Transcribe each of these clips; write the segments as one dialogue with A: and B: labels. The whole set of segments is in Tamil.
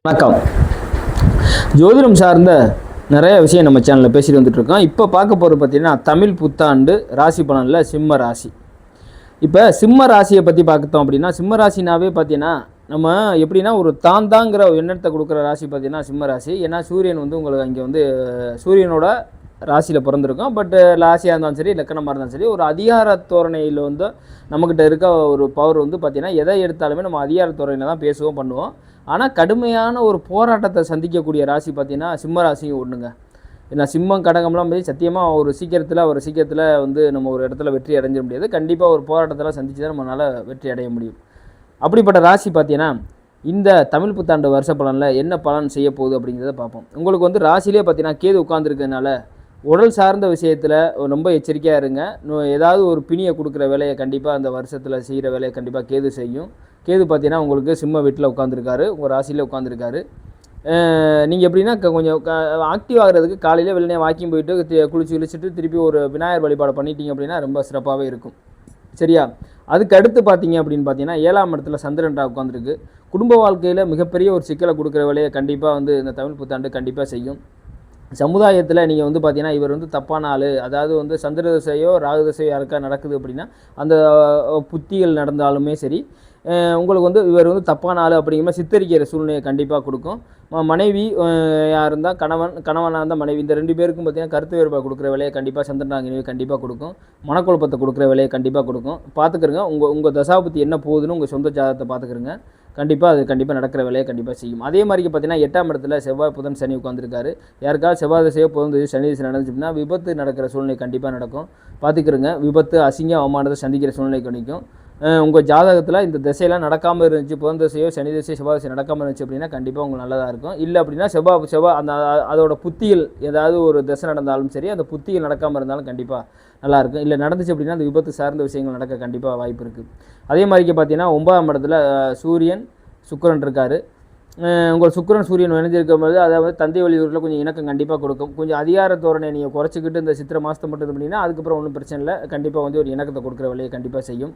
A: வணக்கம். ஜோதிடம் சார்ந்த நிறைய விஷயம் நம்ம சேனலில் பேசிட்டு வந்துட்டுருக்கோம். இப்போ பார்க்க போகிறது பார்த்திங்கன்னா தமிழ் புத்தாண்டு ராசி பலனில் சிம்ம ராசி. இப்போ சிம்ம ராசியை பற்றி பார்த்தோம் அப்படின்னா, சிம்ம ராசினாவே பார்த்தீங்கன்னா நம்ம எப்படின்னா ஒரு தாங்கிற எண்ணத்தை கொடுக்குற ராசி பார்த்திங்கன்னா சிம்ம ராசி. ஏன்னா சூரியன் வந்து உங்களுக்கு அங்கே வந்து சூரியனோட ராசியில் பிறந்திருக்கும். பட் ராசியாக இருந்தாலும் சரி, லக்கணமாக இருந்தாலும் சரி, ஒரு அதிகார தோரணையில் வந்து நம்மக்கிட்ட இருக்க ஒரு பவர் வந்து பார்த்திங்கன்னா எதை எடுத்தாலுமே நம்ம அதிகார தோரணையில் தான் பேசுவோம் பண்ணுவோம். ஆனால் கடுமையான ஒரு போராட்டத்தை சந்திக்கக்கூடிய ராசி பார்த்திங்கன்னா சிம்ம ராசியும் ஒன்றுங்க. ஏன்னா சிம்மம் கடகம்லாம் போய் சத்தியமாக ஒரு சீக்கிரத்தில் வந்து நம்ம ஒரு இடத்துல வெற்றி அடைஞ்சிட முடியாது. கண்டிப்பாக ஒரு போராட்டத்தெல்லாம் சந்தித்து தான் நம்மளால் வெற்றி அடைய முடியும். அப்படிப்பட்ட ராசி பார்த்தீங்கன்னா இந்த தமிழ் புத்தாண்டு வருஷ பலனில் என்ன பலன் செய்ய போகுது அப்படிங்கிறத பார்ப்போம். உங்களுக்கு வந்து ராசிலே பார்த்தீங்கன்னா கேது உட்காந்துருக்கிறதுனால உடல் சார்ந்த விஷயத்தில் ரொம்ப எச்சரிக்கையாக இருங்க. ஏதாவது ஒரு பிணியை கொடுக்குற வேலையை கண்டிப்பாக அந்த வருஷத்தில் செய்கிற வேலையை கண்டிப்பாக கேது செய்யும். கேது பார்த்தீங்கன்னா உங்களுக்கு சிம்ம வீட்டில் உட்காந்துருக்காரு, உங்கள் ராசியில் உட்காந்துருக்காரு. நீங்கள் எப்படின்னா கொஞ்சம் ஆக்டிவ் ஆகிறதுக்கு காலையில் வெள்ளனே வாக்கிங் போயிட்டு குளிச்சுட்டு திருப்பி ஒரு விநாயகர் வழிபாடு பண்ணிட்டீங்க அப்படின்னா ரொம்ப சிறப்பாகவே இருக்கும். சரியா? அதுக்கு அடுத்து பார்த்தீங்க அப்படின்னு பார்த்தீங்கன்னா 7ஆம் இடத்துல சந்திரன்டா உட்காந்துருக்கு. குடும்ப வாழ்க்கையில் மிகப்பெரிய ஒரு சிக்கலை கொடுக்குற வேலையை கண்டிப்பாக வந்து இந்த தமிழ் புத்தாண்டு கண்டிப்பாக செய்யும். சமுதாயத்தில் நீங்கள் வந்து பார்த்தீங்கன்னா இவர் வந்து தப்பான ஆள், அதாவது வந்து சந்திர திசையோ ராகு திசையோ யாருக்கா நடக்குது அப்படின்னா அந்த புத்திகள் நடந்தாலுமே சரி, உங்களுக்கு வந்து இவர் வந்து தப்பான ஆள் அப்படிங்கிற மாதிரி சித்தரிக்கிற சூழ்நிலையை கண்டிப்பாக கொடுக்கும். மனைவி யார் இருந்தால் கணவனாக இருந்தால் மனைவி, இந்த 2 பேருக்கும் பார்த்திங்கன்னா கருத்து வேறுபாடு கொடுக்குற வேலையை கண்டிப்பாக சந்திரனாகினவே கண்டிப்பாக கொடுக்கும். மனக்குழப்பத்தை கொடுக்குற வேலையை கண்டிப்பாக கொடுக்கும். பார்த்துக்கிறங்க. உங்கள் தசாபுத்தி என்ன போகுதுன்னு உங்கள் சொந்த ஜாதகத்தை பார்த்துக்கிறங்க. கண்டிப்பாக நடக்கிற வேலையை கண்டிப்பாக செய்யும். அதே மாதிரிக்கு பார்த்தீங்கன்னா 8ஆம் இடத்துல செவ்வாய் புதன் சனி உட்காந்துருக்காரு. யாருக்காவது செவ்வாய் திசையோ புதன் திசை சனி திசை நடந்துச்சுன்னா விபத்து நடக்கிற சூழ்நிலை கண்டிப்பாக நடக்கும். பார்த்துக்கிறங்க. விபத்து அசிங்க அவமானத்தை சந்திக்கிற சூழ்நிலை கிடைக்கும். உங்கள் ஜாதகத்தில் இந்த திசையெல்லாம் நடக்காமல் இருந்துச்சு, புதன் திசையோ சனி திசையோ செவ்வாய் திசை நடக்காமல் இருந்துச்சு அப்படின்னா கண்டிப்பாக உங்களுக்கு நல்லதாக இருக்கும். இல்லை அப்படின்னா செவ்வாய் அந்த அதோட புத்திகள் ஏதாவது ஒரு திசை நடந்தாலும் சரி, அந்த புத்திகள் நடக்காமல் இருந்தாலும் கண்டிப்பாக நல்லாயிருக்கும். இல்லை நடந்துச்சு அப்படின்னா அந்த விபத்து சார்ந்த விஷயங்கள் நடக்க கண்டிப்பாக வாய்ப்பு இருக்குது. அதே மாதிரிக்கு பார்த்தீங்கன்னா 9ஆம் இடத்துல சூரியன் சுக்கிரன் இருக்கார். உங்கள் சுக்கிரன் சூரியன் இணைஞ்சிருக்கும் போது அதாவது தந்தை வழியூரில் கொஞ்சம் இணக்கம் கண்டிப்பாக கொடுக்கும். கொஞ்சம் அதிகார தோரணை நீங்கள் குறைச்சிக்கிட்டு இந்த சித்திரை மாதத்தை மட்டும் அப்படின்னா அதுக்கப்புறம் ஒன்றும் பிரச்சனை இல்லை. கண்டிப்பாக வந்து ஒரு இணக்கத்தை கொடுக்குற வேலையை கண்டிப்பாக செய்யும்.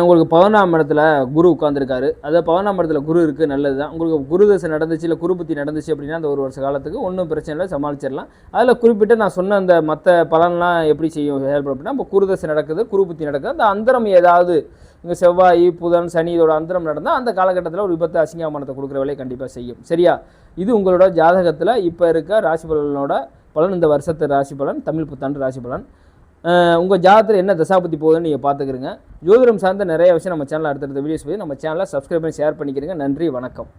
A: உங்களுக்கு 11ஆம் இடத்துல குரு உட்காந்துருக்காரு. அதாவது 11ஆம் இடத்துல குரு இருக்குது, நல்லது தான். உங்களுக்கு குரு தசை நடந்துச்சு, இல்லை குரு புத்தி நடந்துச்சு அப்படின்னா அந்த ஒரு வருஷ காலத்துக்கு ஒன்றும் பிரச்சனை இல்லை, சமாளிச்சிடலாம். அதில் குறிப்பிட்டு நான் சொன்ன அந்த மற்ற பலன்லாம் எப்படி செய்யும் செயல்படும் அப்படின்னா, இப்போ குரு தசை நடக்குது, குரு புத்தி நடக்குது, அந்த அந்தரம் ஏதாவது இங்கே செவ்வாய் புதன் சனி இதோட அந்தரம் நடந்தால் அந்த காலகட்டத்தில் ஒரு விபத்து அசிங்கமானத்தை கொடுக்குற வேலையை கண்டிப்பாக செய்யும். சரியா? இது உங்களோட ஜாதகத்தில் இப்போ இருக்க ராசி பலனோட பலன், இந்த வருஷத்து ராசி பலன், தமிழ் புத்தாண்டு ராசி பலன். உங்கள் ஜாதகத்தில் என்ன தசாபத்தி போகுதுன்னு நீங்கள் பார்த்துக்கிறங்க. ஜோதிடம் சார்ந்த நிறைய விஷயம் நம்ம சேனலில் அடுத்தடுத்த வீடியோஸ் போய் நம்ம சேனலை சப்ஸ்கிரைப் பண்ணி ஷேர் பண்ணிக்கிறீங்க. நன்றி, வணக்கம்.